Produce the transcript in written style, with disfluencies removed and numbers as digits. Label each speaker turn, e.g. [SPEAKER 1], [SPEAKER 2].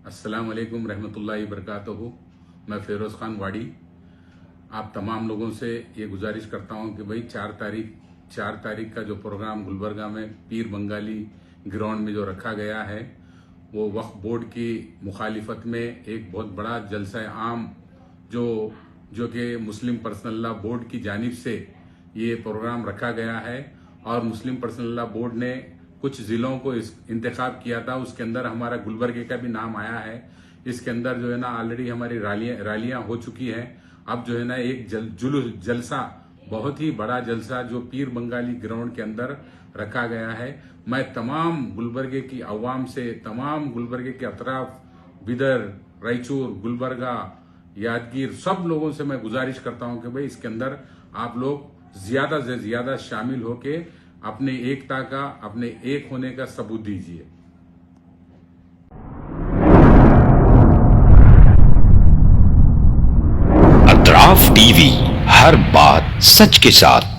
[SPEAKER 1] अस्सलाम वालेकुम रहमतुल्लाहि बरकातहू। मैं फिरोज़ खान वाड़ी आप तमाम लोगों से ये गुजारिश करता हूँ कि भाई 4 तारीख का जो प्रोग्राम गुलबर्गा में पीर बंगाली ग्राउंड में जो रखा गया है वो वक्फ बोर्ड की मुखालिफत में एक बहुत बड़ा जलसा आम जो कि मुस्लिम पर्सनल लॉ बोर्ड की जानिब से ये प्रोग्राम रखा गया है और मुस्लिम पर्सनल लॉ बोर्ड ने कुछ जिलों को इंतखाब किया था। उसके अंदर हमारा गुलबर्गे का भी नाम आया है। इसके अंदर जो है ना ऑलरेडी हमारी रैलियां हो चुकी हैं। अब जो है ना एक जलसा बहुत ही बड़ा जलसा जो पीर बंगाली ग्राउंड के अंदर रखा गया है। मैं तमाम गुलबर्गे की अवाम से, तमाम गुलबर्गे के अतराफ, बिदर, रायचूर, गुलबर्गा, यादगीर, सब लोगों से मैं गुजारिश करता हूं कि भाई इसके अंदर आप लोग ज्यादा से ज्यादा शामिल होके अपने एकता का, अपने एक होने का सबूत दीजिए।
[SPEAKER 2] अतराफ टीवी, हर बात सच के साथ।